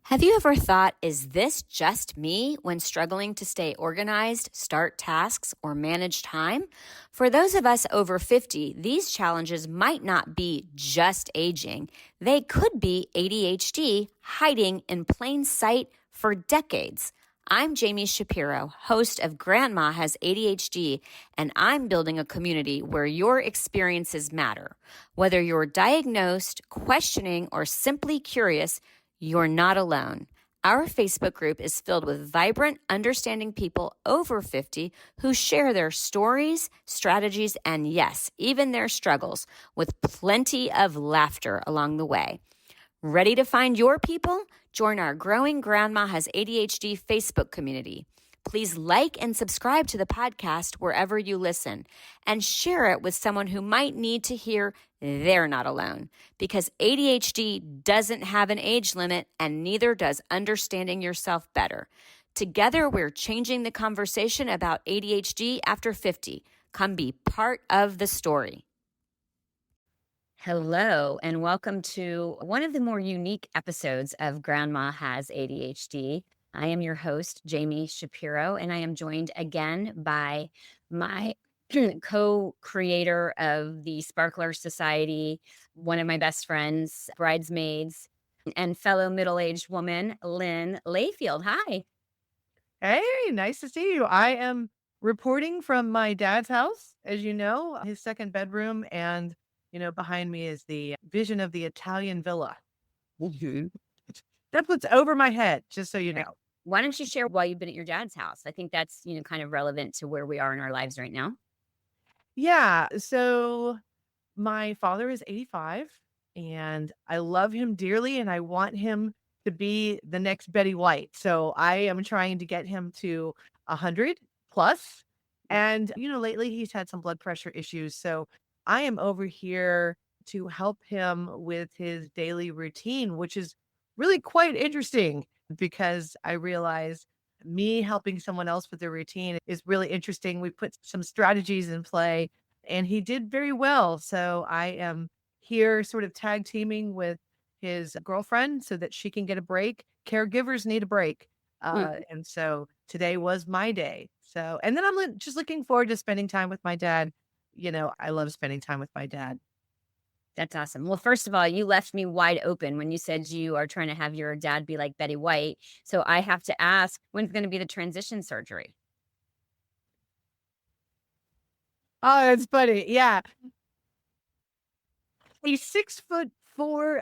Have you ever thought, is this just me when struggling to stay organized, start tasks, or manage time? For those of us over 50, these challenges might not be just aging. They could be ADHD hiding in plain sight for decades. I'm Jami Shapiro, host of Grandma Has ADHD, and I'm building a community where your experiences matter. Whether you're diagnosed, questioning, or simply curious, you're not alone. Our Facebook group is filled with vibrant, understanding people over 50 who share their stories, strategies, and yes, even their struggles, with plenty of laughter along the way. Ready to find your people? Join our growing Grandma Has ADHD Facebook community. Please like and subscribe to the podcast wherever you listen and share it with someone who might need to hear they're not alone, because ADHD doesn't have an age limit and neither does understanding yourself better. Together, we're changing the conversation about ADHD after 50. Come be part of the story. Hello, and welcome to one of the more unique episodes of Grandma Has ADHD. I am your host, Jami Shapiro, and I am joined again by my co-creator of the Sparkler Society, one of my best friends, bridesmaids, and fellow middle-aged woman, Lynn Layfield. Hi. Hey, nice to see you. I am reporting from my dad's house, as you know, his second bedroom. And, behind me is the vision of the Italian villa. That's what's over my head, just so you know. Why don't you share why you've been at your dad's house? I think that's, kind of relevant to where we are in our lives right now. Yeah. So my father is 85 and I love him dearly and I want him to be the next Betty White. So I am trying to get him to 100 plus. And, lately he's had some blood pressure issues. So I am over here to help him with his daily routine, which is really quite interesting because I realize me helping someone else with their routine is really interesting. We put some strategies in play and he did very well. So I am here sort of tag teaming with his girlfriend so that she can get a break. Caregivers need a break. And so today was my day. So, and then I'm just looking forward to spending time with my dad. I love spending time with my dad. That's awesome. Well, first of all, you left me wide open when you said you are trying to have your dad be like Betty White. So I have to ask, when's going to be the transition surgery? Oh, that's funny. Yeah. A 6'4"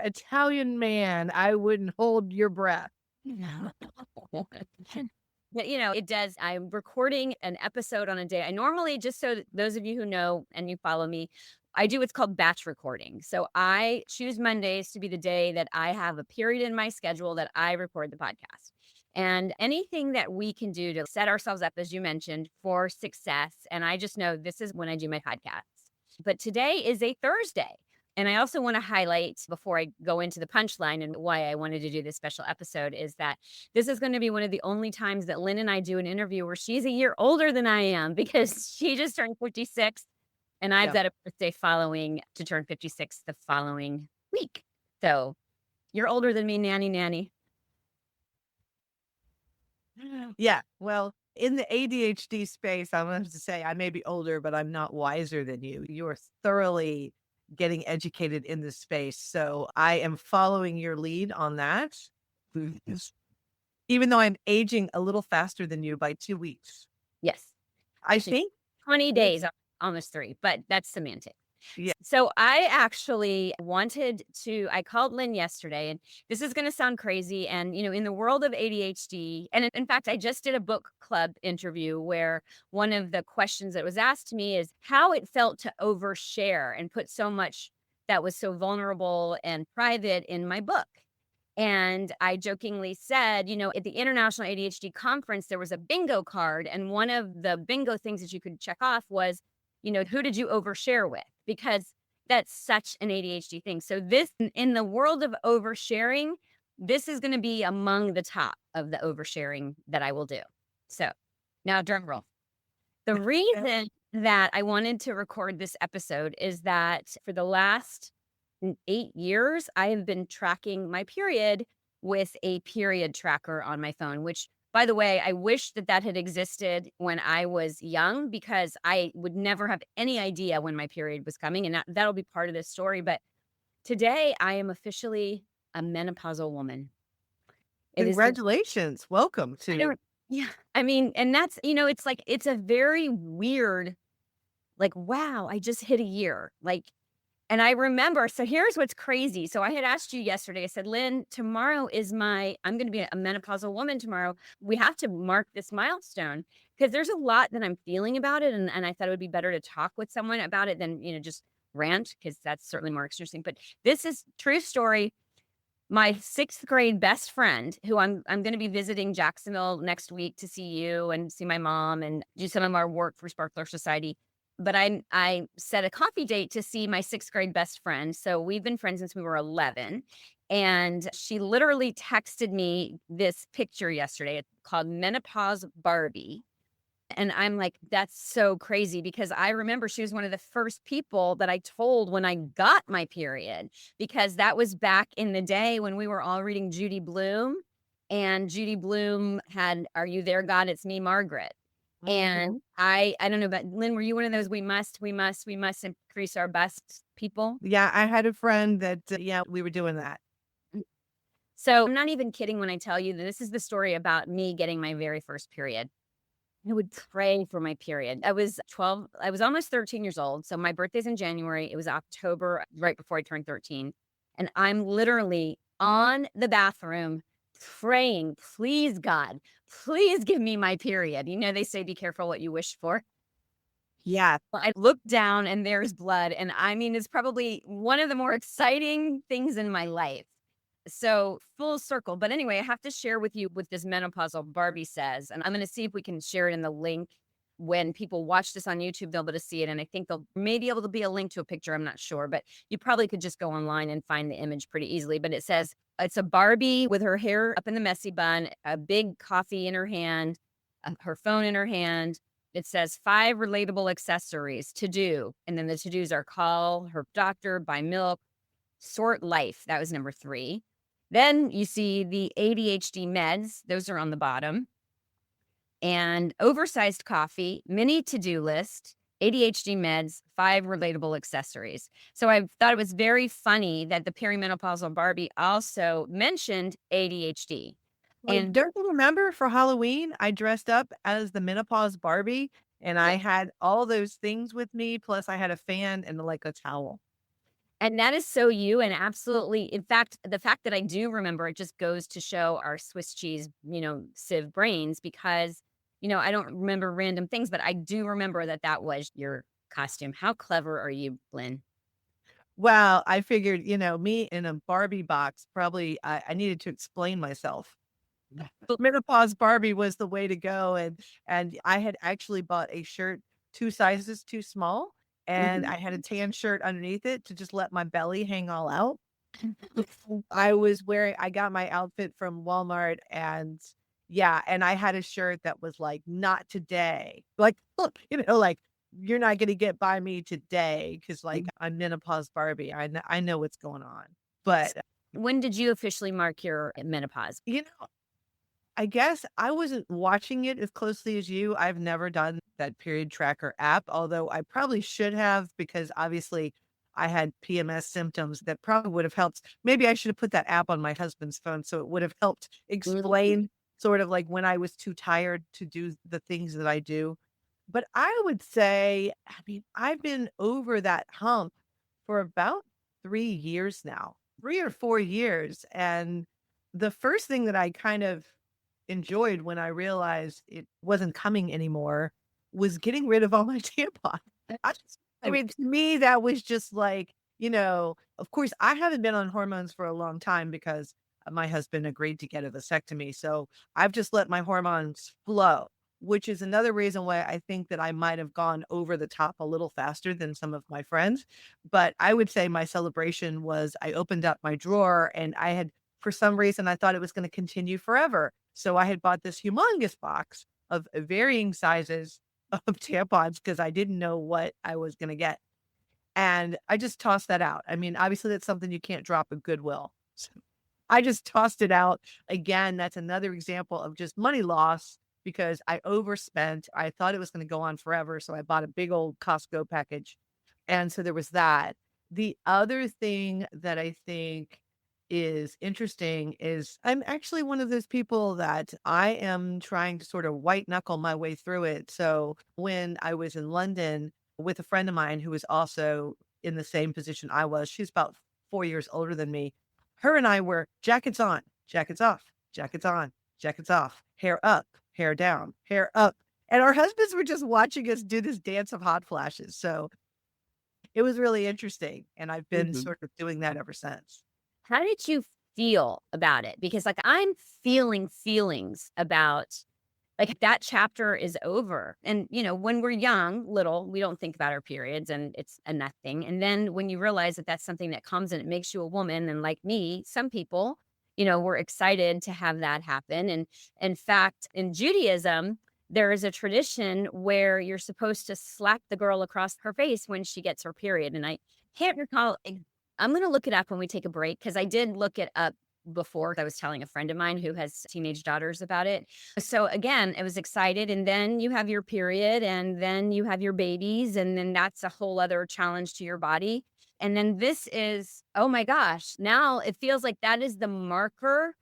Italian man, I wouldn't hold your breath. But, it does. I'm recording an episode on a day. I normally, just so that those of you who know and you follow me, I do what's called batch recording. So I choose Mondays to be the day that I have a period in my schedule that I record the podcast. And anything that we can do to set ourselves up, as you mentioned, for success. And I just know this is when I do my podcasts. But today is a Thursday. And I also want to highlight, before I go into the punchline and why I wanted to do this special episode, is that this is going to be one of the only times that Lynn and I do an interview where she's a year older than I am, because she just turned 56 and I've got a birthday to turn 56 the following week. So you're older than me, nanny. Yeah. Well, in the ADHD space, I want to say I may be older, but I'm not wiser than you. You are thoroughly getting educated in this space. So I am following your lead on that. Even though I'm aging a little faster than you by 2 weeks. Yes. I think 20 days, almost 3, but that's semantic. Yeah. So I actually I called Lynn yesterday, and this is going to sound crazy. And, in the world of ADHD, and in fact, I just did a book club interview where one of the questions that was asked to me is how it felt to overshare and put so much that was so vulnerable and private in my book. And I jokingly said, at the International ADHD Conference, there was a bingo card. And one of the bingo things that you could check off was, who did you overshare with? Because that's such an ADHD thing. So this, in the world of oversharing, this is going to be among the top of the oversharing that I will do. So now drum roll. The reason that I wanted to record this episode is that for the last 8 years, I have been tracking my period with a period tracker on my phone, which, by the way, I wish that that had existed when I was young because I would never have any idea when my period was coming. And that'll be part of this story. But today I am officially a menopausal woman. It is the Congratulations. Welcome I to don't yeah, I mean, and that's it's like it's a very weird, like, wow, I just hit a year. Like, and I remember, so here's what's crazy. So I had asked you yesterday, I said, Lynn, tomorrow is I'm going to be a menopausal woman tomorrow. We have to mark this milestone because there's a lot that I'm feeling about it. And I thought it would be better to talk with someone about it than, just rant because that's certainly more interesting. But this is true story. My sixth grade best friend, who I'm going to be visiting Jacksonville next week to see you and see my mom and do some of our work for Sparkler Society. But I set a coffee date to see my sixth grade best friend. So we've been friends since we were 11. And she literally texted me this picture yesterday. It's called Menopause Barbie. And I'm like, that's so crazy because I remember she was one of the first people that I told when I got my period, because that was back in the day when we were all reading Judy Blume. And Judy Blume had Are You There, God? It's Me, Margaret. And Mhm. I don't know, but Lynn, were you one of those we must increase our best people? Yeah, I had a friend that, yeah, we were doing that. Mm. So I'm not even kidding when I tell you that this is the story about me getting my very first period. I would pray for my period. I was almost 13 years old. So my birthday's in January. It was October, right before I turned 13. And I'm literally on the bathroom praying, please, God, please give me my period. They say be careful what you wish for. Yeah. Well, I look down and there's blood. And I mean, it's probably one of the more exciting things in my life. So full circle. But anyway, I have to share with you what this menopausal Barbie says. And I'm going to see if we can share it in the link. When people watch this on YouTube, they'll be able to see it. And I think there'll maybe able to be a link to a picture. I'm not sure, but you probably could just go online and find the image pretty easily. But it says it's a Barbie with her hair up in the messy bun, a big coffee in her hand, her phone in her hand. It says 5 relatable accessories to do. And then the to dos are call her doctor, buy milk, sort life. That was number 3. Then you see the ADHD meds. Those are on the bottom. And oversized coffee, mini to-do list, ADHD meds, 5 relatable accessories. So I thought it was very funny that the perimenopausal Barbie also mentioned ADHD. Well, And don't you remember for Halloween, I dressed up as the menopause Barbie and I had all those things with me, plus I had a fan and like a towel. And that is so you, and absolutely, in fact, the fact that I do remember it just goes to show our Swiss cheese, sieve brains because, I don't remember random things, but I do remember that that was your costume. How clever are you, Lynn? Well, I figured, me in a Barbie box, probably I needed to explain myself. Menopause Barbie was the way to go, and I had actually bought a shirt 2 sizes too small, and Mhm. I had a tan shirt underneath it to just let my belly hang all out. I got my outfit from Walmart and yeah, and I had a shirt that was like, "Not today." Like, look, like, "You're not gonna get by me today because like, I'm menopause Barbie. I know what's going on." But, When did you officially mark your menopause? you know I guess I wasn't watching it as closely as you. I've never done that period tracker app, although I probably should have because obviously I had PMS symptoms that probably would have helped. Maybe I should have put that app on my husband's phone so it would have helped Mhm. explain sort of like when I was too tired to do the things that I do. But I would say, I mean, I've been over that hump for about 3 years now, 3 or 4 years. And the first thing that I kind of enjoyed when I realized it wasn't coming anymore was getting rid of all my tampons. I I Oh, mean, to me, that was just like, of course, I haven't been on hormones for a long time because my husband agreed to get a vasectomy. So I've just let my hormones flow, which is another reason why I think that I might have gone over the top a little faster than some of my friends. But I would say my celebration was I opened up my drawer and I had, for some reason, I thought it was going to continue forever. So I had bought this humongous box of varying sizes of tampons because I didn't know what I was gonna get, and I just tossed that out. I mean, obviously, that's something you can't drop at Goodwill. I just tossed it out. Again, that's another example of just money loss because I overspent. I thought it was going to go on forever. So I bought a big old Costco package. And so there was that. The other thing that I think is interesting is I'm actually one of those people that I am trying to sort of white knuckle my way through it. So when I was in London with a friend of mine who was also in the same position I was, she's about 4 years older than me. Her and I were jackets on, jackets off, jackets on, jackets off, hair up, hair down, hair up. And our husbands were just watching us do this dance of hot flashes. So it was really interesting. And I've been Mhm. sort of doing that ever since. How did you feel about it? Because, like, I'm feeling feelings about, like, that chapter is over. And, when we're young, little, we don't think about our periods and it's a nothing. And then when you realize that that's something that comes and it makes you a woman, and like me, some people, were excited to have that happen. And in fact, in Judaism, there is a tradition where you're supposed to slap the girl across her face when she gets her period. And I can't recall. I'm going to look it up when we take a break because I did look it up before. I was telling a friend of mine who has teenage daughters about it. So again, I was excited. And then you have your period and then you have your babies. And then that's a whole other challenge to your body. And then this is, oh my gosh, now it feels like that is the marker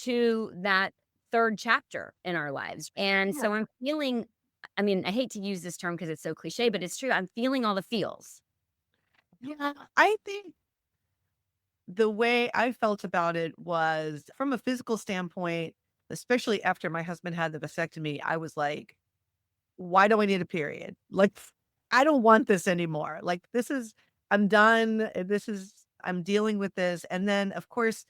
to that third chapter in our lives. And Yeah. so I'm feeling, I mean, I hate to use this term because it's so cliche, but it's true. I'm feeling all the feels. Yeah. I think the way I felt about it was from a physical standpoint, especially after my husband had the vasectomy, I was like, why do I need a period? Like, I don't want this anymore. Like, I'm done. I'm dealing with this. And then, of course,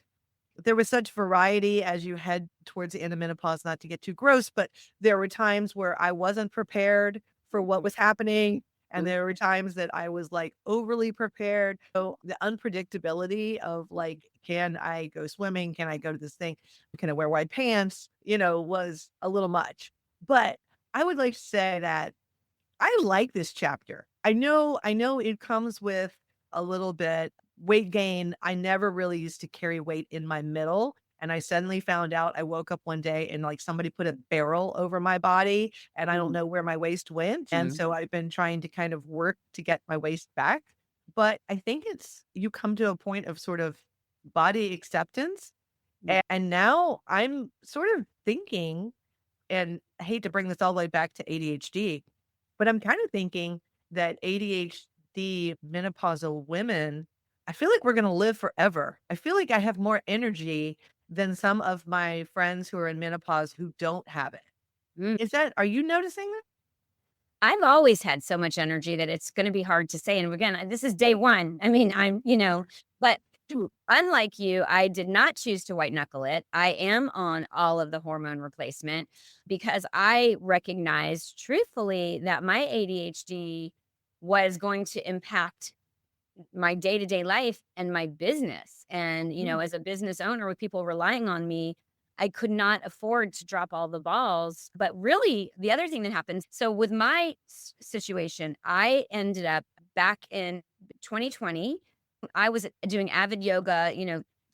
there was such variety as you head towards the end of menopause, not to get too gross, but there were times where I wasn't prepared for what was happening. And there were times that I was like overly prepared. So the unpredictability of like, can I go swimming? Can I go to this thing? Can I wear white pants? Was a little much. But I would like to say that I like this chapter. I know it comes with a little bit weight gain. I never really used to carry weight in my middle, and I suddenly found out I woke up one day and, like, somebody put a barrel over my body, and I don't know where my waist went, and Mhm. so I've been trying to kind of work to get my waist back, but I think it's you come to a point of sort of body acceptance, and now I'm sort of thinking, and I hate to bring this all the way back to ADHD, but I'm kind of thinking that ADHD menopausal women, I feel like we're going to live forever. I feel like I have more energy than some of my friends who are in menopause who don't have it. Are you noticing that? I've always had so much energy that it's gonna be hard to say, and again, this is day 1. I mean, but unlike you, I did not choose to white knuckle it. I am on all of the hormone replacement because I recognized truthfully that my ADHD was going to impact my day-to-day life and my business. And, Mm. as a business owner with people relying on me, I could not afford to drop all the balls. But really, the other thing that happens, so with my situation, I ended up back in 2020. I was doing avid yoga,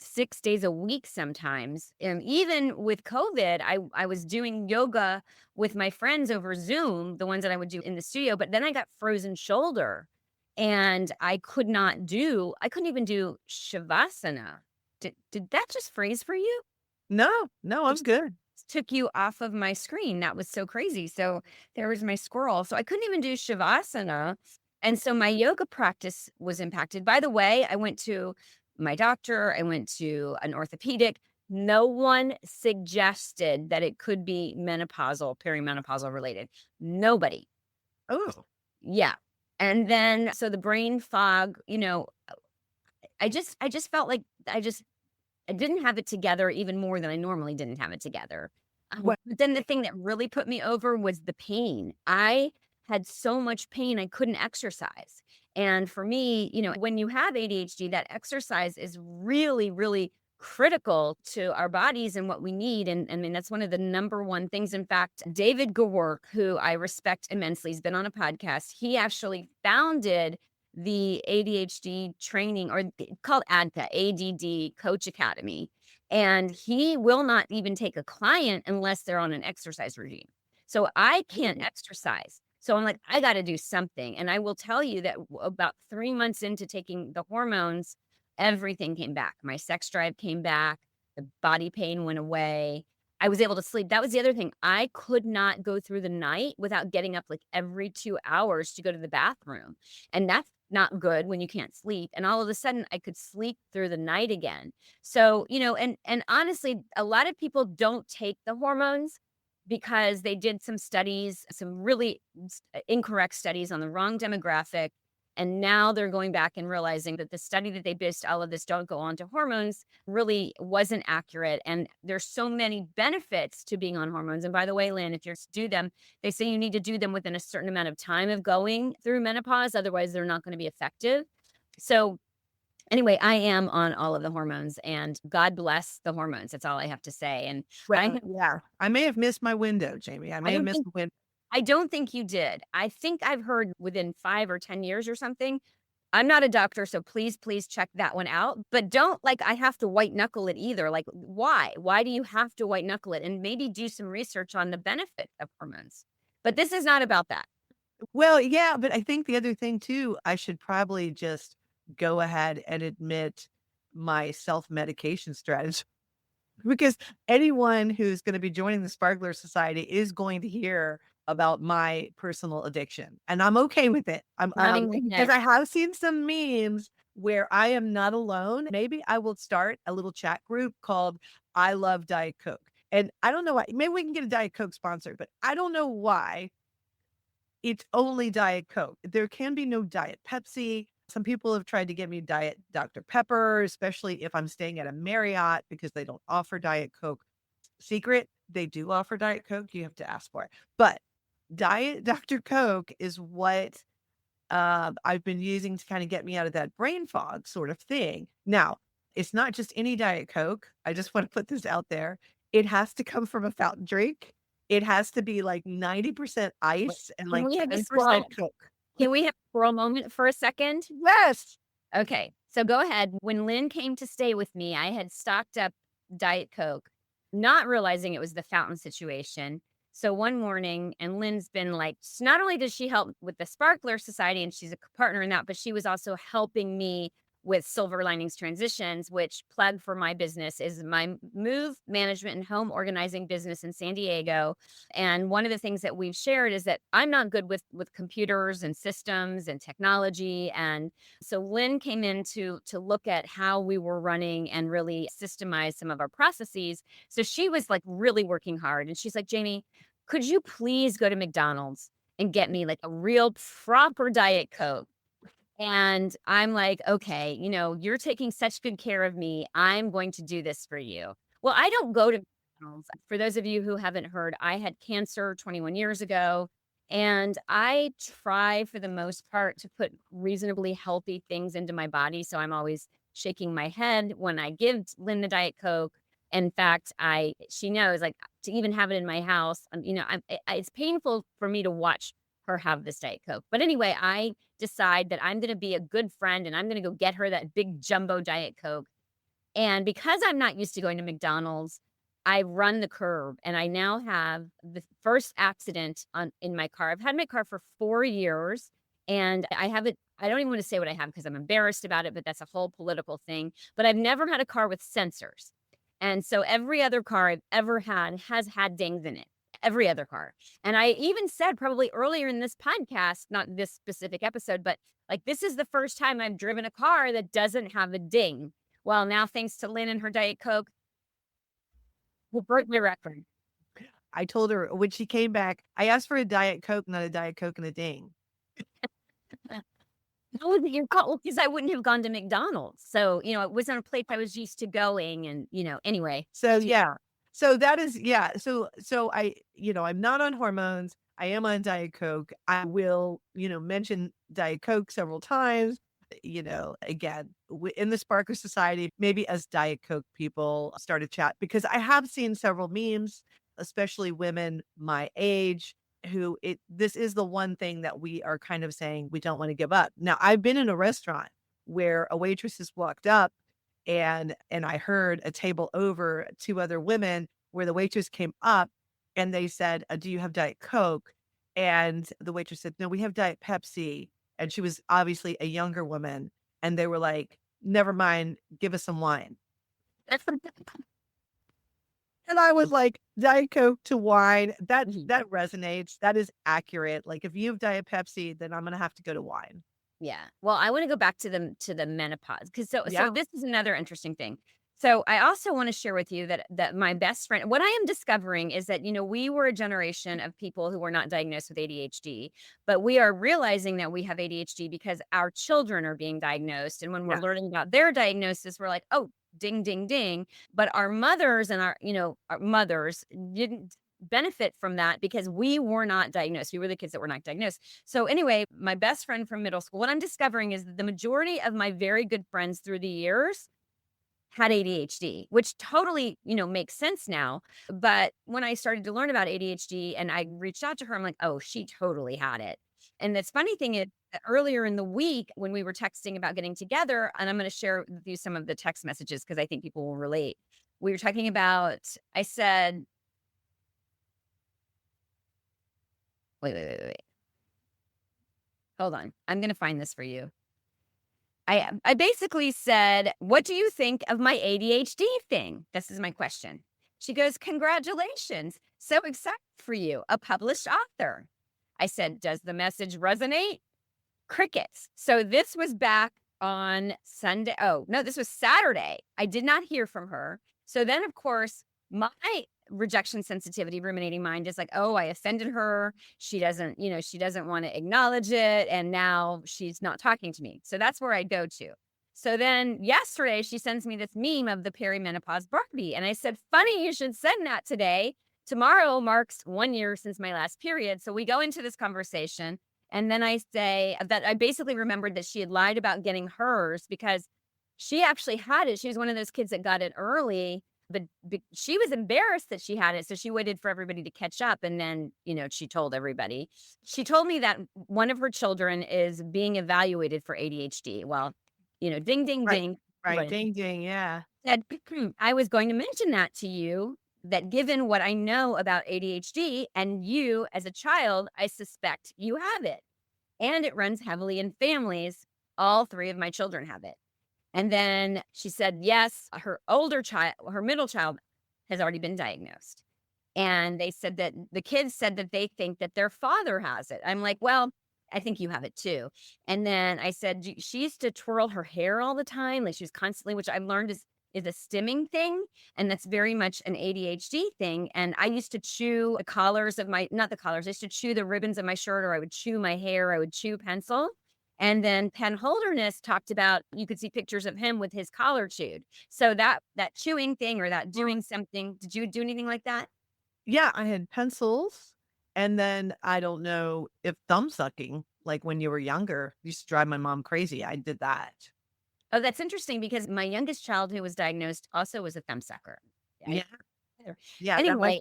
6 days a week sometimes. And even with COVID, I was doing yoga with my friends over Zoom, the ones that I would do in the studio. But then I got frozen shoulder and I couldn't even do shavasana. Did that just freeze for you? No, no, It I'm just good. took you off of my screen. That was so crazy. So there was my squirrel. So I couldn't even do shavasana. And so my yoga practice was impacted. By the way, I went to my doctor, I went to an orthopedic. No one suggested that it could be menopausal, perimenopausal related. Nobody. Oh, Yeah. And then so the brain fog, I just felt like I didn't have it together even more than I normally didn't have it together. well, But then the thing that really put me over was the pain. I had so much pain I couldn't exercise. And for me, when you have ADHD, that exercise is really, really critical to our bodies and what we need. And I mean, that's one of the number one things. In fact, David Gawork, who I respect immensely, has been on a podcast. He actually founded the ADHD training, or called ADCA, ADD Coach Academy. And he will not even take a client unless they're on an exercise regime. So I can't exercise. So I'm like, I got to do something. And I will tell you that about 3 months into taking the hormones, everything came back. My sex drive came back. The body pain went away. I was able to sleep. That was the other thing. I could not go through the night without getting up like every 2 hours to go to the bathroom. And that's not good when you can't sleep. And all of a sudden, I could sleep through the night again. So, and honestly, a lot of people don't take the hormones because they did some studies, some really incorrect studies on the wrong demographic. And now they're going back and realizing that the study that they based all of this don't go on to hormones really wasn't accurate. And there's so many benefits to being on hormones. And by the way, Lynn, if you're to do them, they say you need to do them within a certain amount of time of going through menopause. Otherwise, they're not going to be effective. So anyway, I am on all of the hormones and God bless the hormones. That's all I have to say. And Well, yeah, I may have missed my window, Jamie. I I may have don't missed think the window. I don't think you did. I think I've heard within 5 or 10 years or something. I'm not a doctor, so please check that one out, but don't like I have to white knuckle it either. Like, why? Why do you have to white knuckle it? And maybe do some research on the benefit of hormones. But this is not about that. Well, yeah, but I think the other thing too, I should probably just go ahead and admit my self-medication strategy because anyone who's going to be joining the Sparkler Society is going to hear about my personal addiction, and I'm okay with it. I'm Running with because it. I have seen some memes where I am not alone. Maybe I will start a little chat group called "I Love Diet Coke," and I don't know why. Maybe we can get a Diet Coke sponsor, but I don't know why it's only Diet Coke. There can be no Diet Pepsi. Some people have tried to get me Diet Dr. Pepper, especially if I'm staying at a Marriott because they don't offer Diet Coke. Secret, they do offer Diet Coke. You have to ask for it. But Diet Dr. Coke is what I've been using to kind of get me out of that brain fog sort of thing. Now, it's not just any Diet Coke. I just want to put this out there. It has to come from a fountain drink. It has to be like 90% Wait, ice and Can like we have a 10% squirrel? Coke. Can we have a squirrel moment for a second? Yes. Okay, so go ahead. When Lynn came to stay with me, I had stocked up Diet Coke, not realizing it was the fountain situation. So one morning, and Lynn's been like, not only does she help with the Sparkler Society and she's a partner in that, but she was also helping me with Silver Linings Transitions, which plug for my business is my move management and home organizing business in San Diego. And one of the things that we've shared is that I'm not good with computers and systems and technology. And so Lynn came in to look at how we were running and really systemize some of our processes. So she was like really working hard. And she's like, Jami, could you please go to McDonald's and get me like a real proper Diet Coke? And I'm like, okay, you're taking such good care of me. I'm going to do this for you. Well, I don't go to McDonald's. For those of you who haven't heard, I had cancer 21 years ago. And I try for the most part to put reasonably healthy things into my body. So I'm always shaking my head when I give Lynn the Diet Coke. In fact, she knows like to even have it in my house. It's painful for me to watch her have this Diet Coke. But anyway, I decide that I'm going to be a good friend and I'm going to go get her that big jumbo Diet Coke. And because I'm not used to going to McDonald's, I run the curb and I now have the first accident in my car. I've had my car for 4 years and I have it. I don't even want to say what I have because I'm embarrassed about it, but that's a whole political thing. But I've never had a car with sensors. And so every other car I've ever had has had dings in it. Every other car. And I even said probably earlier in this podcast, not this specific episode, but like this is the first time I've driven a car that doesn't have a ding. Well, now thanks to Lynn and her Diet Coke, we broke my record. I told her when she came back, I asked for a Diet Coke, not a Diet Coke and a ding. How was it your call? Because I wouldn't have gone to McDonald's. So, it was on a place I was used to going. And, anyway. So, yeah. So that is, yeah. So I'm not on hormones. I am on Diet Coke. I will, mention Diet Coke several times, again, in the Sparkler Society, maybe as Diet Coke people start a chat, because I have seen several memes, especially women my age, this is the one thing that we are kind of saying we don't want to give up. Now, I've been in a restaurant where a waitress has walked up and I heard a table over 2 other women where the waitress came up and they said, "Do you have Diet Coke?" And the waitress said, "No, we have Diet Pepsi." And she was obviously a younger woman, and they were like, "Never mind, give us some wine." And I was like, "Diet Coke to wine, Mhm. that resonates, that is accurate, like, if you have Diet Pepsi, then I'm gonna have to go to wine." Yeah. Well, I want to go back to the menopause because so Yeah, this is another interesting thing. So I also want to share with you that my best friend, what I am discovering is that we were a generation of people who were not diagnosed with ADHD, but we are realizing that we have ADHD because our children are being diagnosed, and when we're yeah, learning about their diagnosis, we're like, oh, ding, ding, ding. But our mothers and our mothers didn't benefit from that because we were not diagnosed. We were the kids that were not diagnosed. So anyway, my best friend from middle school, what I'm discovering is that the majority of my very good friends through the years had ADHD, which totally, makes sense now. But when I started to learn about ADHD and I reached out to her, I'm like, oh, she totally had it. And the funny thing is, that earlier in the week when we were texting about getting together, and I'm going to share with you some of the text messages because I think people will relate. We were talking about, I said, wait. Hold on. I'm going to find this for you. I basically said, "What do you think of my ADHD thing?" This is my question. She goes, "Congratulations. So excited for you, a published author." I said, "Does the message resonate?" Crickets. So this was back on Sunday. Oh, no, this was Saturday. I did not hear from her. So then, of course, my rejection sensitivity ruminating mind is like, oh, I offended her. She doesn't want to acknowledge it. And now she's not talking to me. So that's where I go to. So then yesterday, she sends me this meme of the perimenopause Barbie. And I said, funny, you should send that today. Tomorrow marks 1 year since my last period. So we go into this conversation. And then I say that I basically remembered that she had lied about getting hers because she actually had it. She was one of those kids that got it early, but she was embarrassed that she had it. So she waited for everybody to catch up. And then, she told everybody. She told me that one of her children is being evaluated for ADHD. Well, ding, ding, right, ding. right, Right. ding, ding, yeah. Said, I was going to mention that to you, that given what I know about ADHD and you as a child, I suspect you have it. And it runs heavily in families. All three of my children have it. And then she said, yes, her middle child has already been diagnosed. And they said that the kids said that they think that their father has it. I'm like, well, I think you have it too. And then I said, she used to twirl her hair all the time. Like she was constantly, which I've learned is a stimming thing. And that's very much an ADHD thing. And I used to chew the collars of not the collars, I used to chew the ribbons of my shirt, or I would chew my hair, I would chew pencil. And then Penn Holderness talked about, you could see pictures of him with his collar chewed. So that chewing thing or that doing something, did you do anything like that? Yeah, I had pencils, and then I don't know if thumb sucking, like, when you were younger, used to drive my mom crazy, I did that. Oh, that's interesting because my youngest child who was diagnosed also was a thumb sucker. I Yeah, yeah, that might Anyway,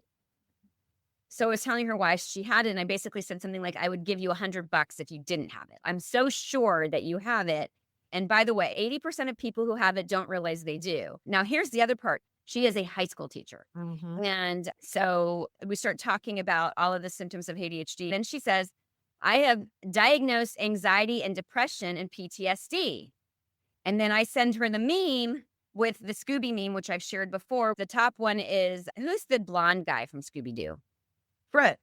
so I was telling her why she had it, and I basically said something like, "I would give you $100 if you didn't have it. I'm so sure that you have it. And by the way, 80% of people who have it don't realize they do." Now, here's the other part. She is a high school teacher. mhm. And so we start talking about all of the symptoms of ADHD. And she says, "I have diagnosed anxiety and depression and PTSD." And then I send her the meme with the Scooby meme, which I've shared before. The top one is, who's the blonde guy from Scooby Doo? Fred.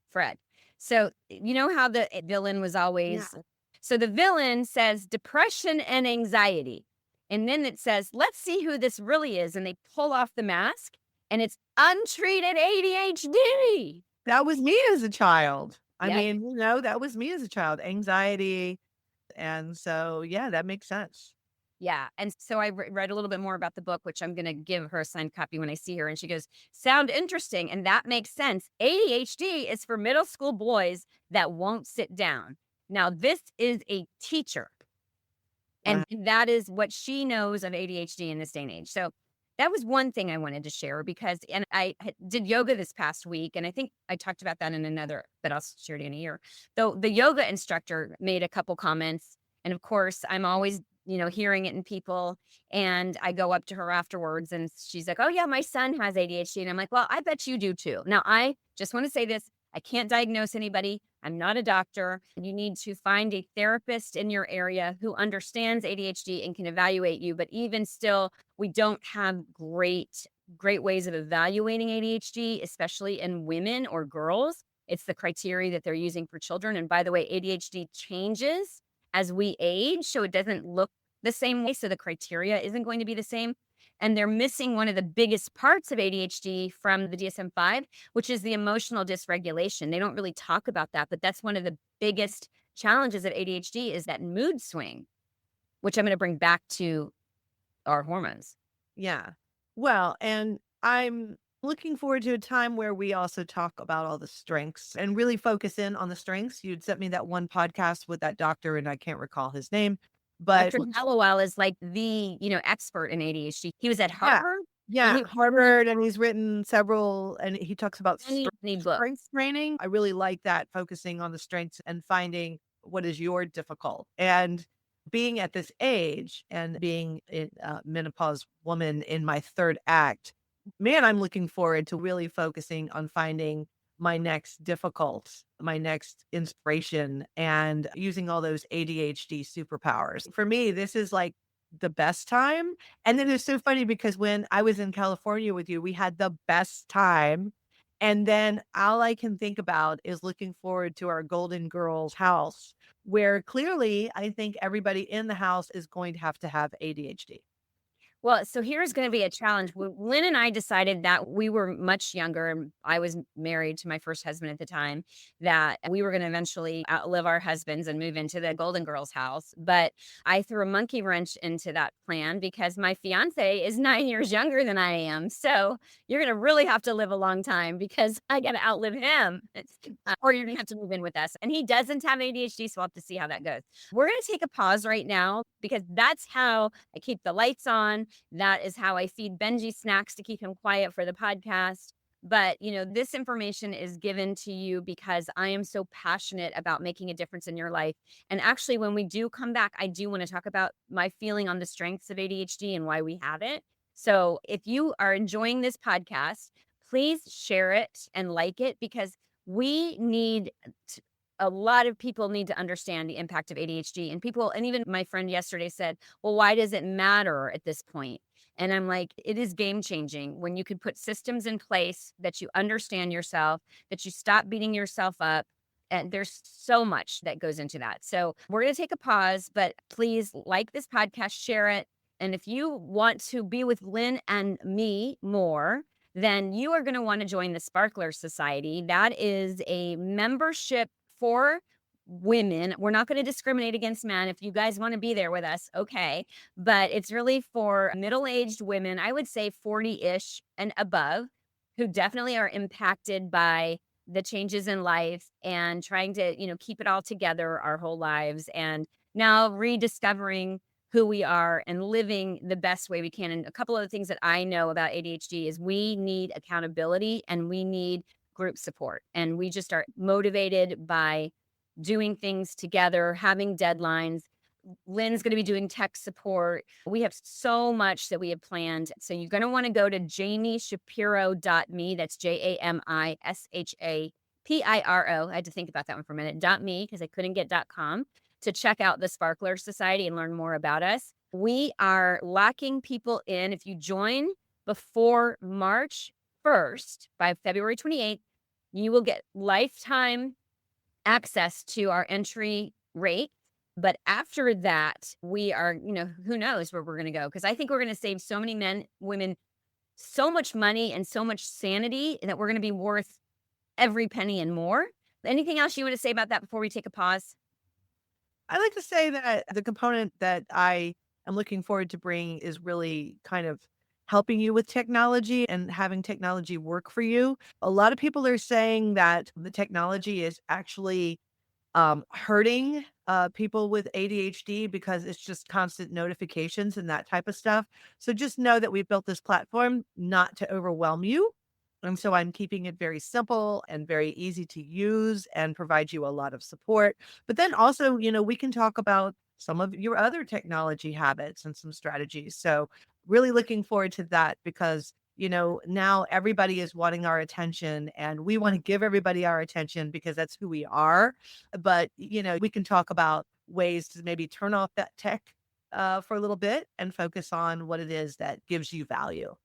Fred. So, you know how the villain was Yeah. always, so the villain says depression and anxiety. And then it says, let's see who this really is. And they pull off the mask and it's untreated ADHD. That was me as a child. I Yep. mean, that was me as a child, anxiety, and so, yeah, that makes sense. Yeah. And so I read a little bit more about the book, which I'm going to give her a signed copy when I see her. And she goes, sound interesting. And that makes sense. ADHD is for middle school boys that won't sit down. Now, this is a teacher. Uh, And that is what she knows of ADHD in this day and age. So that was one thing I wanted to share because, and did yoga this past week. And I think I talked about that in another, but I'll share it in a year. Though the yoga instructor made a couple comments. And of course, I'm always, hearing it in people. And I go up to her afterwards and she's like, "Oh yeah, my son has ADHD." And I'm like, "Well, I bet you do too." Now, I just want to say this. I can't diagnose anybody. I'm not a doctor. You need to find a therapist in your area who understands ADHD and can evaluate you. But even still, we don't have great ways of evaluating ADHD, especially in women or girls. It's the criteria that they're using for children. And by the way, ADHD changes as we age, so it doesn't look the same way. So the criteria isn't going to be the same. And they're missing one of the biggest parts of ADHD from the DSM-5, which is the emotional dysregulation. They don't really talk about that, but that's one of the biggest challenges of ADHD is that mood swing, which I'm going to bring back to our hormones. Yeah. Well, and I'm looking forward to a time where we also talk about all the strengths and really focus in on the strengths. You'd sent me that one podcast with that doctor, and I can't recall his name, but Dr. Hallowell is like the, expert in ADHD. He was at yeah, Harvard. yeah, He Harvard, and he's written several, and he talks about many books. strength training. I really like that, focusing on the strengths and finding what is your difficult. And being at this age and being a menopause woman in my third act, man, I'm looking forward to really focusing on finding my next difficult, my next inspiration, and using all those ADHD superpowers. For me, this is like the best time. And then it's so funny because when I was in California with you, we had the best time. And then all I can think about is looking forward to our Golden Girls house, where clearly I think everybody in the house is going to have ADHD. Well, so here's going to be a challenge. Lynn and I decided that we were much younger, and I was married to my first husband at the time, that we were going to eventually outlive our husbands and move into the Golden Girls house. But I threw a monkey wrench into that plan because my fiance is 9 years younger than I am. So you're going to really have to live a long time because I got to outlive him, or you're going to have to move in with us. And he doesn't have ADHD, so we'll have to see how that goes. We're going to take a pause right now because that's how I keep the lights on. That is how I feed Benji snacks to keep him quiet for the podcast. But, this information is given to you because I am so passionate about making a difference in your life. And actually, when we do come back, I do want to talk about my feeling on the strengths of ADHD and why we have it. So if you are enjoying this podcast, please share it and like it because we need a lot of people need to understand the impact of ADHD, and even my friend yesterday said, "Well, why does it matter at this point?" And I'm like, it is game changing when you can put systems in place that you understand yourself, that you stop beating yourself up. And there's so much that goes into that. So we're going to take a pause, but please like this podcast, share it. And if you want to be with Lynn and me more, then you are going to want to join the Sparkler Society. That is a membership for women. We're not going to discriminate against men. If you guys want to be there with us, okay. But it's really for middle-aged women, I would say 40-ish and above, who definitely are impacted by the changes in life and trying to, keep it all together our whole lives. And now rediscovering who we are and living the best way we can. And a couple of the things that I know about ADHD is we need accountability and we need group support. And we just are motivated by doing things together, having deadlines. Lynn's going to be doing tech support. We have so much that we have planned. So you're going to want to go to jamishapiro.me. That's JAMISHAPIRO. I had to think about that one for a minute. .me because I couldn't get .com to check out the Sparkler Society and learn more about us. We are locking people in. If you join before March 1st, by February 28th, you will get lifetime access to our entry rate. But after that, we are, who knows where we're going to go? Because I think we're going to save so many men, women, so much money and so much sanity that we're going to be worth every penny and more. Anything else you want to say about that before we take a pause? I like to say that the component that I am looking forward to bring is really kind of helping you with technology and having technology work for you. A lot of people are saying that the technology is actually hurting people with ADHD because it's just constant notifications and that type of stuff. So just know that we built this platform not to overwhelm you. And so I'm keeping it very simple and very easy to use and provide you a lot of support. But then also, we can talk about some of your other technology habits and some strategies. So really looking forward to that because, now everybody is wanting our attention and we want to give everybody our attention because that's who we are. But, we can talk about ways to maybe turn off that tech for a little bit and focus on what it is that gives you value.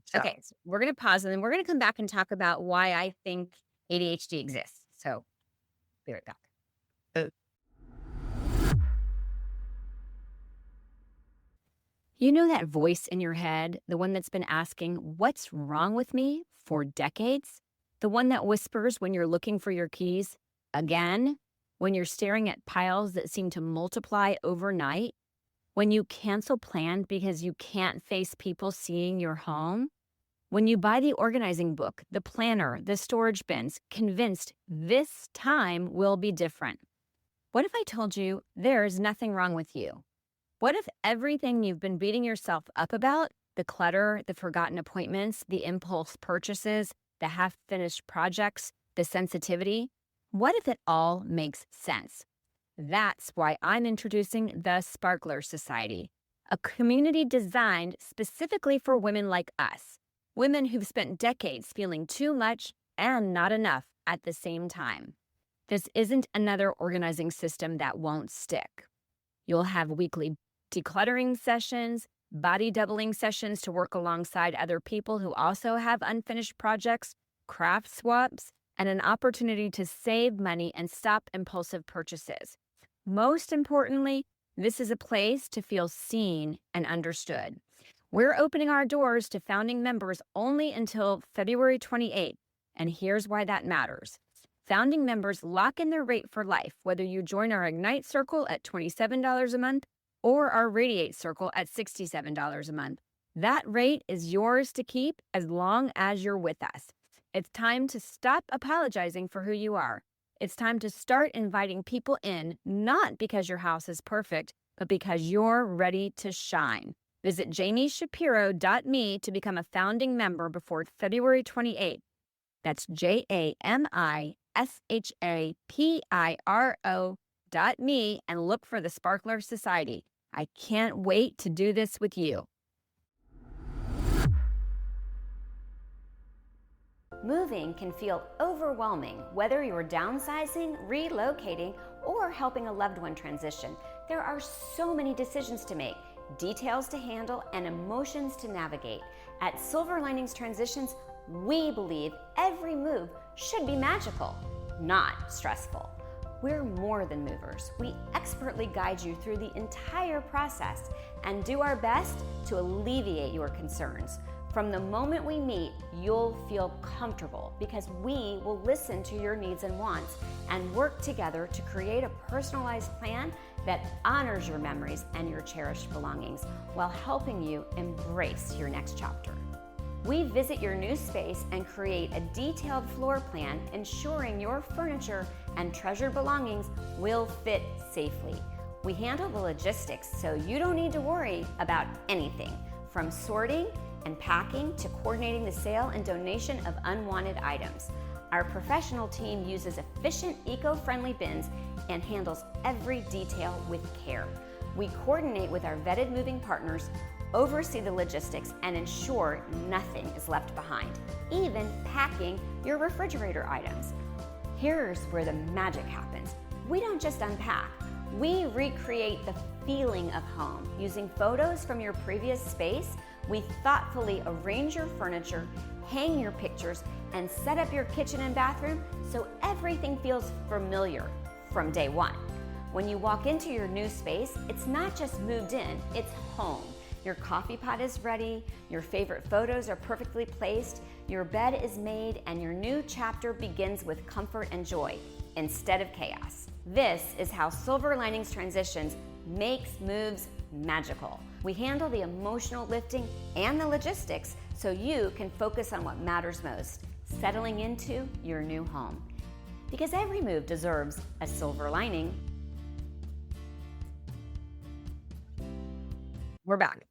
So, Okay, so we're going to pause and then we're going to come back and talk about why I think ADHD exists. So be right back. uh, You know that voice in your head, the one that's been asking, "What's wrong with me?" for decades? The one that whispers when you're looking for your keys again? When you're staring at piles that seem to multiply overnight? When you cancel plans because you can't face people seeing your home? When you buy the organizing book, the planner, the storage bins, convinced this time will be different? What if I told you there's nothing wrong with you? What if everything you've been beating yourself up about, the clutter, the forgotten appointments, the impulse purchases, the half-finished projects, the sensitivity, what if it all makes sense? That's why I'm introducing the Sparkler Society, a community designed specifically for women like us, women who've spent decades feeling too much and not enough at the same time. This isn't another organizing system that won't stick. You'll have weekly decluttering sessions, body doubling sessions to work alongside other people who also have unfinished projects, craft swaps, and an opportunity to save money and stop impulsive purchases. Most importantly, this is a place to feel seen and understood. We're opening our doors to founding members only until February 28th, and here's why that matters. Founding members lock in their rate for life, whether you join our Ignite Circle at $27 a month or our Radiate Circle at $67 a month. That rate is yours to keep as long as you're with us. It's time to stop apologizing for who you are. It's time to start inviting people in, not because your house is perfect, but because you're ready to shine. Visit jamishapiro.me to become a founding member before February 28th. That's JAMISHAPIRO.me and look for the Sparkler Society. I can't wait to do this with you. Moving can feel overwhelming, whether you're downsizing, relocating, or helping a loved one transition. There are so many decisions to make, details to handle, and emotions to navigate. At Silver Linings Transitions, we believe every move should be magical, not stressful. We're more than movers. We expertly guide you through the entire process and do our best to alleviate your concerns. From the moment we meet, you'll feel comfortable because we will listen to your needs and wants and work together to create a personalized plan that honors your memories and your cherished belongings while helping you embrace your next chapter. We visit your new space and create a detailed floor plan, ensuring your furniture and treasured belongings will fit safely. We handle the logistics so you don't need to worry about anything, from sorting and packing to coordinating the sale and donation of unwanted items. Our professional team uses efficient, eco-friendly bins and handles every detail with care. We coordinate with our vetted moving partners, oversee the logistics, and ensure nothing is left behind, even packing your refrigerator items. Here's where the magic happens. We don't just unpack, we recreate the feeling of home. Using photos from your previous space, we thoughtfully arrange your furniture, hang your pictures, and set up your kitchen and bathroom so everything feels familiar from day one. When you walk into your new space, it's not just moved in, it's home. Your coffee pot is ready, your favorite photos are perfectly placed, your bed is made, and your new chapter begins with comfort and joy instead of chaos. This is how Silver Linings Transitions makes moves magical. We handle the emotional lifting and the logistics so you can focus on what matters most, settling into your new home. Because every move deserves a silver lining. We're back.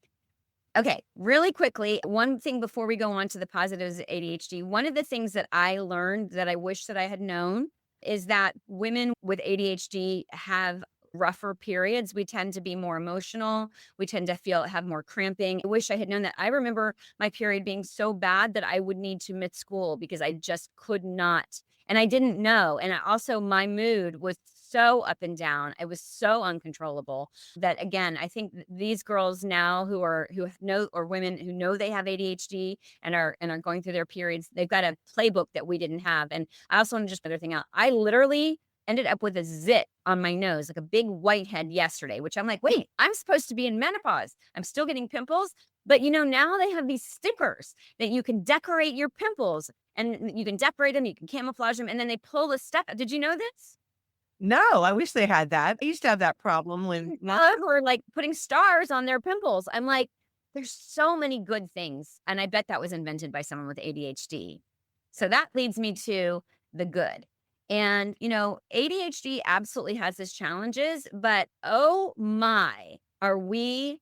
Okay, really quickly, one thing before we go on to the positives of ADHD, one of the things that I learned that I wish that I had known is that women with ADHD have rougher periods, we tend to be more emotional. We tend to have more cramping. I wish I had known that. I remember my period being so bad that I would need to miss school because I just could not. And I didn't know. And my mood was so up and down. It was so uncontrollable that, again, I think these girls now who know, or women who know they have ADHD and are going through their periods, they've got a playbook that we didn't have. And I also want to just another thing out. I literally ended up with a zit on my nose, like a big whitehead yesterday, which I'm like, wait, I'm supposed to be in menopause. I'm still getting pimples. But now they have these stickers that you can decorate your pimples, and you can decorate them, you can camouflage them, and then they pull the stuff. Did you know this? No, I wish they had that. I used to have that problem when Or like putting stars on their pimples. I'm like, there's so many good things. And I bet that was invented by someone with ADHD. So that leads me to the good. And, ADHD absolutely has its challenges, but oh my, are we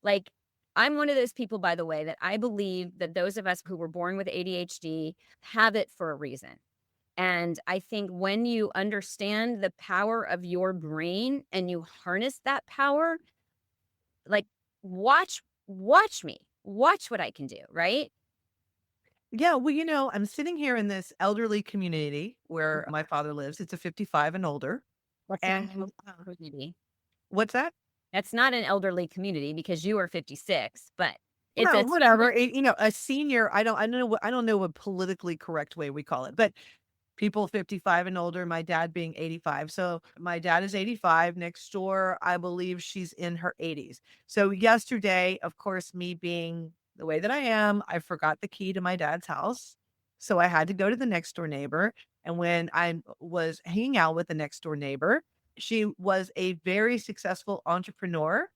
like, I'm one of those people, by the way, that I believe that those of us who were born with ADHD have it for a reason. And I think when you understand the power of your brain and you harness that power, like, watch me, watch what I can do, right? yeah, well, I'm sitting here in this elderly community where my father lives. It's a 55 and older. What's an And community? what's that? That's not an elderly community because you are 56, but it's No, a whatever. A senior, I don't know what politically correct way we call it, but people 55 and older, my dad being 85. So my dad is 85. Next door, I believe she's in her 80s. So yesterday, of course, me being the way that I am, I forgot the key to my dad's house. So I had to go to the next door neighbor. And when I was hanging out with the next door neighbor, she was a very successful entrepreneur.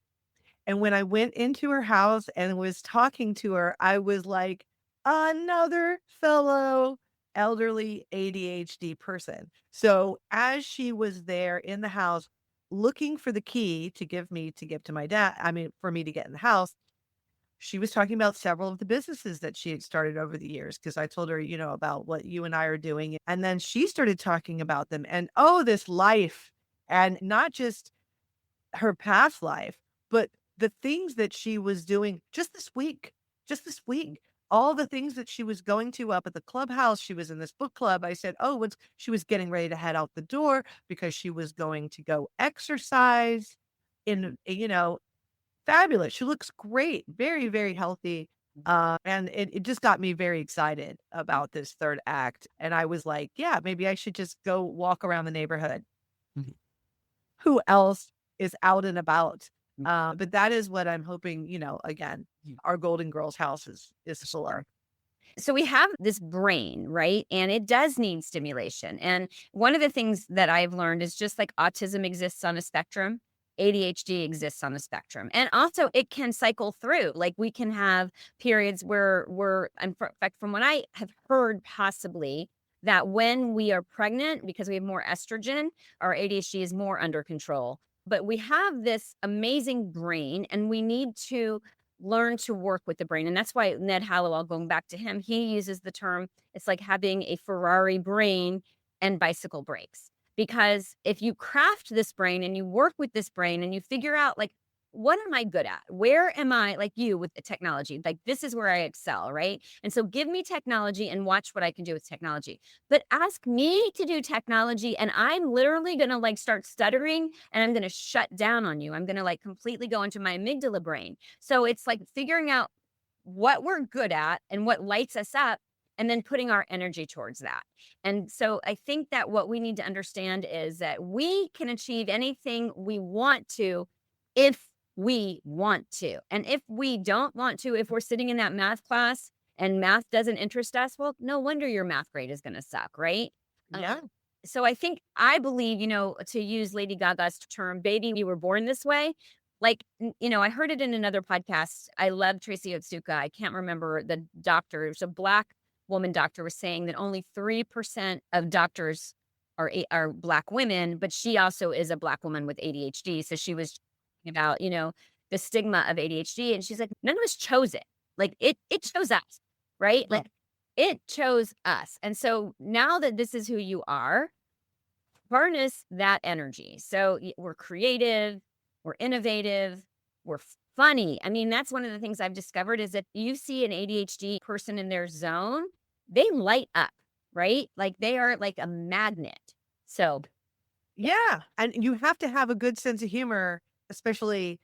And when I went into her house and was talking to her, I was like, another fellow elderly ADHD person. So as she was there in the house looking for the key to give to my dad, I mean, for me to get in the house, she was talking about several of the businesses that she had started over the years. Cause I told her, about what you and I are doing. And then she started talking about them and, oh, this life, and not just her past life, but the things that she was doing just this week, all the things that she was going to up at the clubhouse. She was in this book club. I said, oh, she was getting ready to head out the door because she was going to go exercise in, fabulous. She looks great, very, very healthy. And it just got me very excited about this third act. And I was like, yeah, maybe I should just go walk around the neighborhood. Who else is out and about? But that is what I'm hoping, again, our Golden Girls house is for. So we have this brain, right? And it does need stimulation. And one of the things that I've learned is just like autism exists on a spectrum, ADHD exists on a spectrum. And also it can cycle through. Like we can have periods where in fact, from what I have heard, possibly that when we are pregnant, because we have more estrogen, our ADHD is more under control. But we have this amazing brain and we need to learn to work with the brain. And that's why Ned Hallowell, going back to him, he uses the term, it's like having a Ferrari brain and bicycle brakes. Because if you craft this brain and you work with this brain and you figure out, like, what am I good at? Where am I, like you with the technology? Like, this is where I excel, right? And so give me technology and watch what I can do with technology. But ask me to do technology and I'm literally going to like start stuttering and I'm going to shut down on you. I'm going to like completely go into my amygdala brain. So it's like figuring out what we're good at and what lights us up and then putting our energy towards that. And so I think that what we need to understand is that we can achieve anything we want to if we want to. And if we don't want to, if we're sitting in that math class and math doesn't interest us, well, no wonder your math grade is going to suck, right? Yeah. So I believe, to use Lady Gaga's term, baby, you were born this way. Like, I heard it in another podcast. I love Tracy Otsuka. I can't remember the doctor. It was a Black woman doctor was saying that only 3% of doctors are Black women, but she also is a Black woman with ADHD. So she was talking about, the stigma of ADHD. And she's like, none of us chose it. Like it chose us, right? Like it chose us. And so now that this is who you are, harness that energy. So we're creative, we're innovative, we're funny. I mean, that's one of the things I've discovered is that you see an ADHD person in their zone, they light up, right? Like they are like a magnet. So, yeah. Yeah, and you have to have a good sense of humor, especially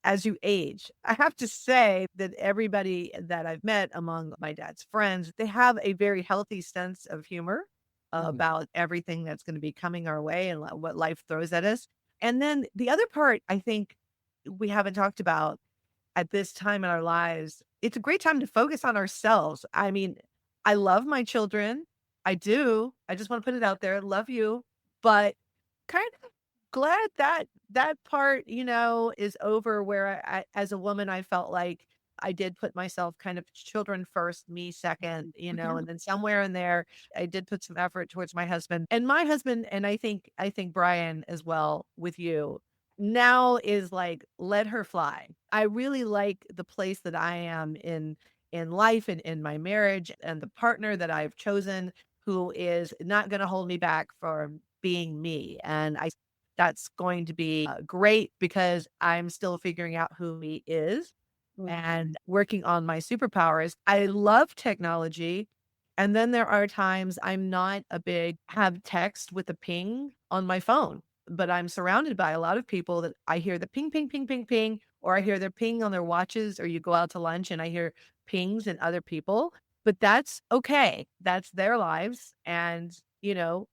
as you age. I have to say that everybody that I've met among my dad's friends, they have a very healthy sense of humor Mhm. about everything that's gonna be coming our way and what life throws at us. And then the other part I think we haven't talked about at this time in our lives, it's a great time to focus on ourselves. I mean, I love my children. I do. I just want to put it out there. Love you. But kind of glad that that part, is over where as a woman, I felt like I did put myself kind of children first, me second, Mhm. and then somewhere in there, I did put some effort towards my husband, and I think Brian as well with you now is like, let her fly. I really like the place that I am in life and in my marriage and the partner that I've chosen who is not going to hold me back from being me. And I that's going to be great because I'm still figuring out who he is Mhm. and working on my superpowers. I love technology. And then there are times I'm not a big have text with a ping on my phone, but I'm surrounded by a lot of people that I hear the ping, ping, ping, ping, ping, or I hear their ping on their watches, or you go out to lunch and I hear pings and other people. But that's okay. That's their lives. And,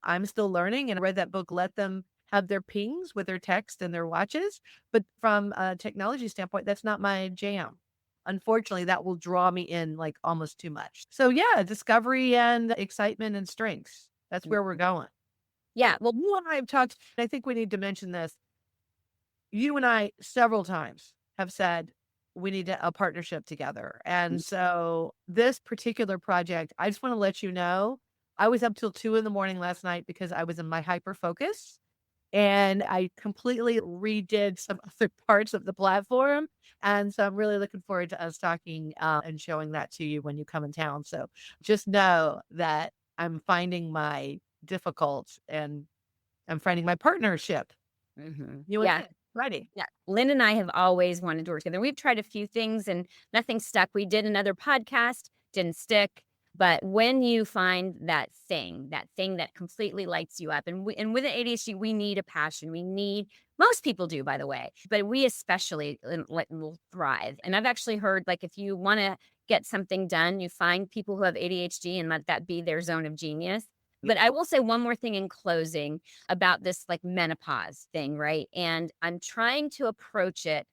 I'm still learning. And I read that book, Let Them Have Their Pings with their text and their watches. But from a technology standpoint, that's not my jam. Unfortunately, that will draw me in like almost too much. So yeah, discovery and excitement and strengths. That's where we're going. Yeah. Well, You and I have talked, I think we need to mention this. You and I several times have said we need a partnership together. And so this particular project, I just want to let you know, I was up till 2 in the morning last night because I was in my hyper focus and I completely redid some other parts of the platform. And so I'm really looking forward to us talking and showing that to you when you come in town. So just know that I'm finding my difficult and I'm finding my partnership. You and yeah. I, ready. Yeah. Lynn and I have always wanted to work together. We've tried a few things and nothing stuck. We did another podcast, didn't stick. But when you find that thing that completely lights you up, and with ADHD, we need a passion. We need most people do, by the way, but we especially will thrive. And I've actually heard like if you want to get something done, you find people who have ADHD and let that be their zone of genius. But I will say one more thing in closing about this like menopause thing, right? And I'm trying to approach it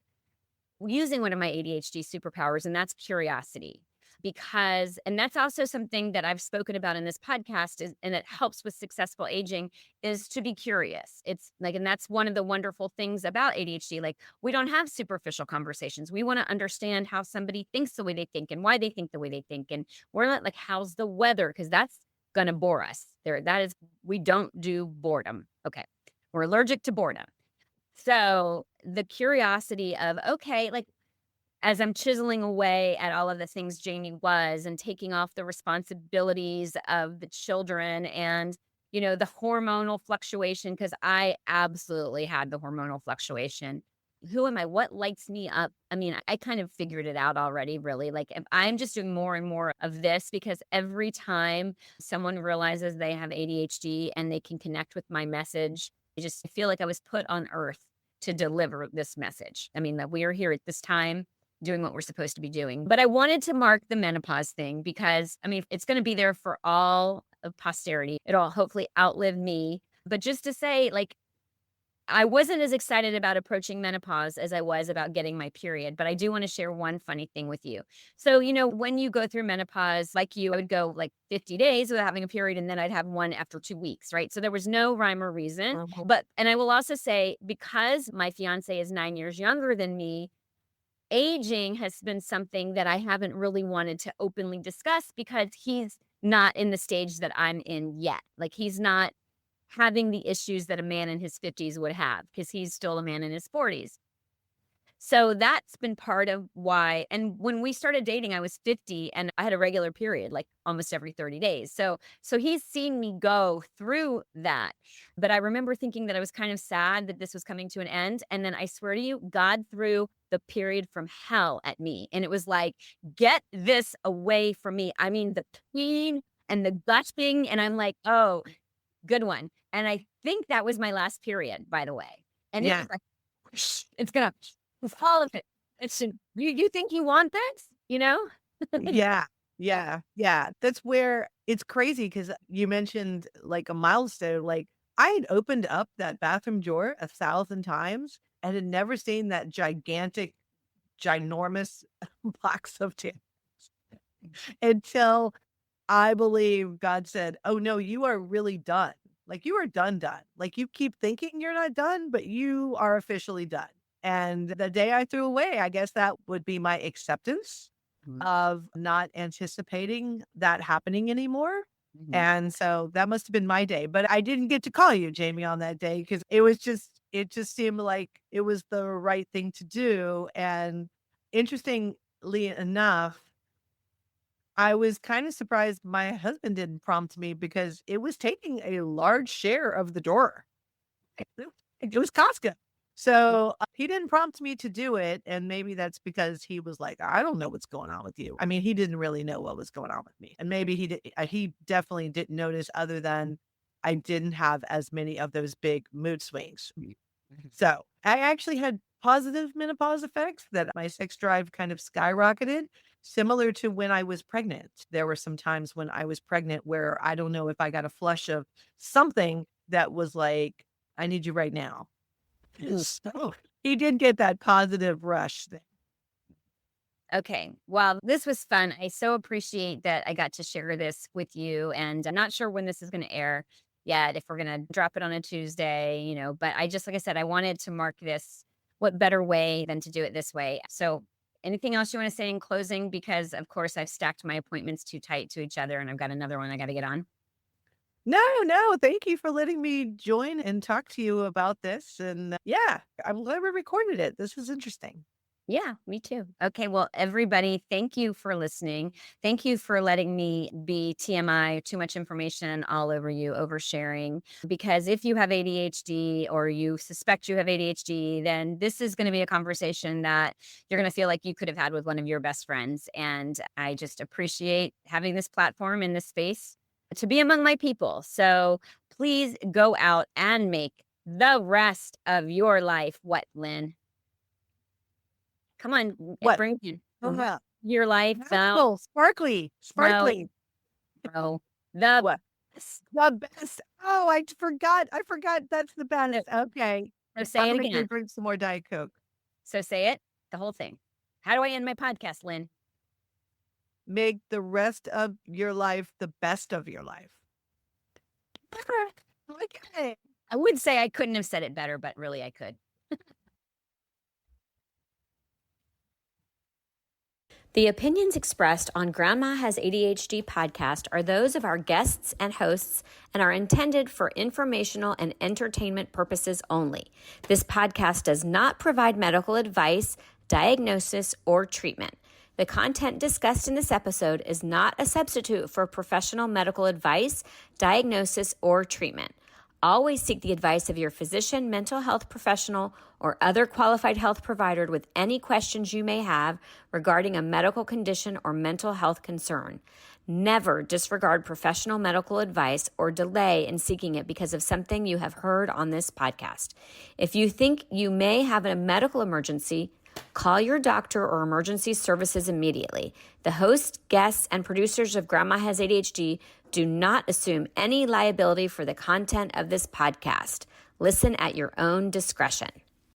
using one of my ADHD superpowers, and that's curiosity. Because, and that's also something that I've spoken about in this podcast, is, and it helps with successful aging, is to be curious. It's like, and that's one of the wonderful things about ADHD. Like, we don't have superficial conversations. We want to understand how somebody thinks the way they think and why they think the way they think. And we're not like, how's the weather? Because that's going to bore us. That is, we don't do boredom. Okay. We're allergic to boredom. So the curiosity of, okay, like as I'm chiseling away at all of the things Jami was and taking off the responsibilities of the children and, the hormonal fluctuation, because I absolutely had the hormonal fluctuation. Who am I? What lights me up? I mean, I kind of figured it out already, really. Like, if I'm just doing more and more of this because every time someone realizes they have ADHD and they can connect with my message, I feel like I was put on earth to deliver this message. I mean, that we are here at this time doing what we're supposed to be doing. But I wanted to mark the menopause thing because, I mean, it's going to be there for all of posterity. It'll hopefully outlive me. But just to say, like, I wasn't as excited about approaching menopause as I was about getting my period, but I do want to share one funny thing with you. So, when you go through menopause, like you, I would go like 50 days without having a period, and then I'd have one after 2 weeks, right? So there was no rhyme or reason. But, and I will also say, because my fiance is 9 years younger than me, aging has been something that I haven't really wanted to openly discuss because he's not in the stage that I'm in yet. Like he's not having the issues that a man in his 50s would have because he's still a man in his 40s. So that's been part of why. And when we started dating, I was 50 and I had a regular period like almost every 30 days. So he's seen me go through that. But I remember thinking that I was kind of sad that this was coming to an end. And then I swear to you, God threw the period from hell at me. And it was like, get this away from me. I mean, the pain and the gushing. And I'm like, oh, good one. And I think that was my last period, by the way. And it Yeah. was like, whoosh, it's gonna, it's all of it. It's you think you want this, you know? Yeah. Yeah. Yeah. That's where it's crazy because you mentioned like a milestone. Like I had opened up that bathroom drawer 1,000 times and had never seen that gigantic, ginormous box of tampons until I believe God said, "Oh no, you are really done. Like you are done, done. Like you keep thinking you're not done, but you are officially done." And the day I threw away, I guess that would be my acceptance of not anticipating that happening anymore. Mhm. And so that must have been my day. But I didn't get to call you, Jamie, on that day because it just seemed like it was the right thing to do. And interestingly enough, I was kind of surprised my husband didn't prompt me because it was taking a large share of the drawer. It was Costco. So he didn't prompt me to do it. And maybe that's because he was like, I don't know what's going on with you. I mean, he didn't really know what was going on with me. And maybe he definitely didn't notice other than I didn't have as many of those big mood swings. So I actually had positive menopause effects that my sex drive kind of skyrocketed, similar to when I was pregnant. There were some times when I was pregnant where I don't know if I got a flush of something that was like, I need you right now. So he did get that positive rush thing. Okay. Well, this was fun. I so appreciate that I got to share this with you. And I'm not sure when this is going to air yet, if we're going to drop it on a Tuesday, but I just, like I said, I wanted to mark this. What better way than to do it this way? So, anything else you want to say in closing? Because, of course, I've stacked my appointments too tight to each other and I've got another one I got to get on. No, no, thank you for letting me join and talk to you about this. And yeah, I'm glad we recorded it. This was interesting. Yeah, me too. Okay, well, everybody, thank you for listening. Thank you for letting me be TMI, too much information all over you, oversharing. Because if you have ADHD or you suspect you have ADHD, then this is going to be a conversation that you're going to feel like you could have had with one of your best friends. And I just appreciate having this platform in this space to be among my people. So please go out and make the rest of your life what, Lynn? Come on, What? bring it. Yeah. Your life, no, Magical, sparkly, sparkly. no, the What? best. The best. Oh, I forgot. I forgot that's the best. Okay. So say I'm it gonna go again. drink some more Diet Coke. So say it, the whole thing. How do I end my podcast, Lynn? Make the rest of your life the best of your life. Okay. I would say I couldn't have said it better, but really I could. The opinions expressed on Grandma Has ADHD podcast are those of our guests and hosts and are intended for informational and entertainment purposes only. This podcast does not provide medical advice, diagnosis, or treatment. The content discussed in this episode is not a substitute for professional medical advice, diagnosis, or treatment. Always seek the advice of your physician, mental health professional, or other qualified health provider with any questions you may have regarding a medical condition or mental health concern. Never disregard professional medical advice or delay in seeking it because of something you have heard on this podcast. If you think you may have a medical emergency, call your doctor or emergency services immediately. The host, guests, and producers of Grandma Has ADHD do not assume any liability for the content of this podcast. Listen at your own discretion.